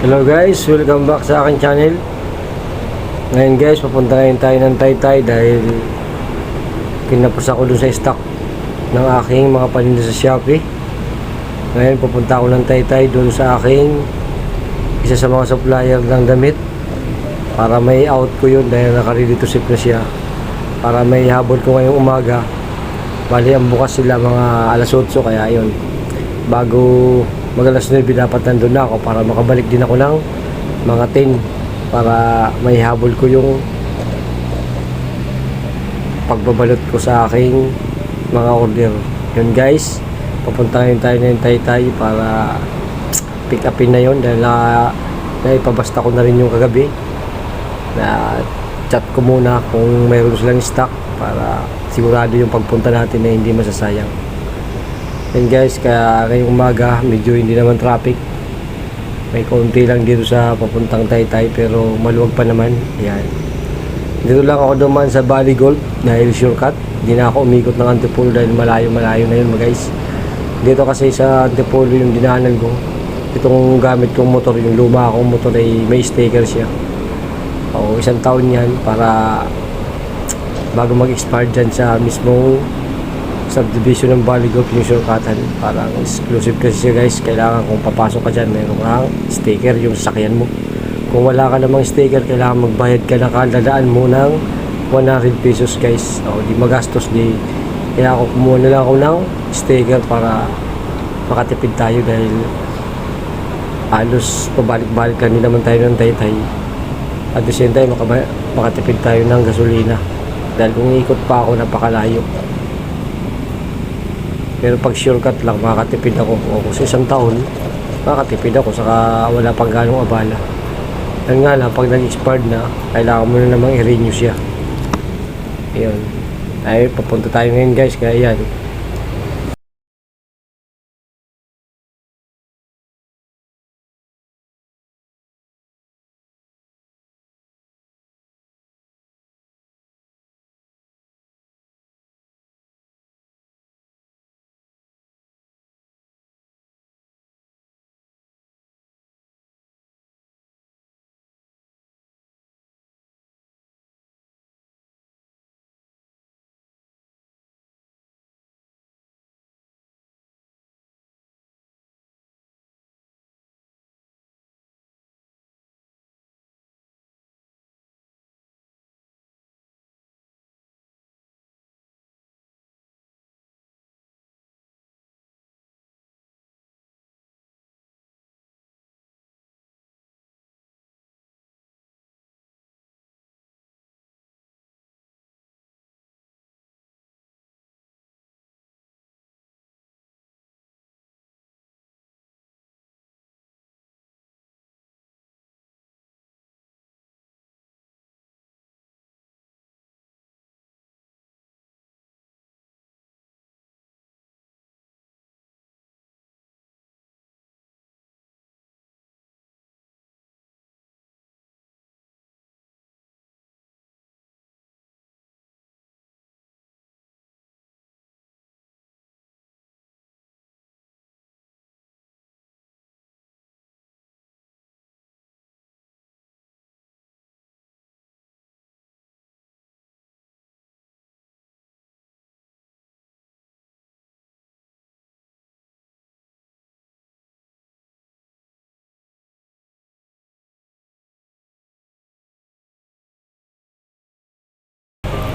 Hello guys, welcome back sa aking channel. Ngayon guys, papunta ngayon tayo ng Taytay dahil kinapos ako dun sa stock ng aking mga paninda sa Shopee. Ngayon pupunta ako ng Taytay dun sa aking isa sa mga supplier ng damit para may out ko yun dahil naka-ready to ship na siya, para may habol ko ngayong umaga. Bali ang bukas sila mga alas 8, kaya yun, bago mag alas 9 dapat nandun na ako para makabalik din ako ng mga 10 para may habol ko yung pagbabalot ko sa aking mga order. Yun guys, papunta ngayon tayo ng Taytay para pick upin na yun dahil naipabasta ko na rin yung kagabi. Na chat ko muna kung mayroon silang stock para sigurado yung pagpunta natin na hindi masasayang. And guys, kaya ngayong umaga medyo hindi naman traffic, may konti lang dito sa papuntang Taytay pero maluwag pa naman. Ayan, dito lang ako dumaan sa Valley Gold dahil shortcut, hindi na ako umikot ng Antipolo dahil malayo na yun guys. Dito kasi sa Antipolo yung dinaanan ko, itong gamit kong motor, yung luma akong motor ay may sticker siya, o 1 taon yan, para bago mag-expire dyan sa mismong subdivision ng Valley Gold yung shortcutan. Parang exclusive kasi siya guys, kailangan kung papasok ka dyan meron kang sticker yung sasakyan mo. Kung wala ka namang sticker, kailangan magbayad ka na kadadaan mo ng 100 pesos guys, o di magastos di. Kaya ako kumuha na lang ako ng sticker para makatipid tayo dahil halos pabalik-balik lang din naman tayo ng Taytay. At the same time makatipid tayo ng gasolina dahil kung ikot pa ako napakalayo. Pero pag shortcut lang makakatipid ako, o kung sa 1 taon makakatipid ako, saka wala pang ganong abala. Yan nga lang, pag nag-expired na kailangan mo na namang i-renew siya. Ayun, ay papunta tayo ngayon guys, kaya yan.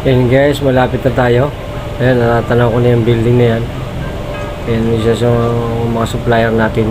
Yan guys, malapit na tayo. Ayan, natanaw ko na yung building na yan. Ayan, isa sa mga supplier natin.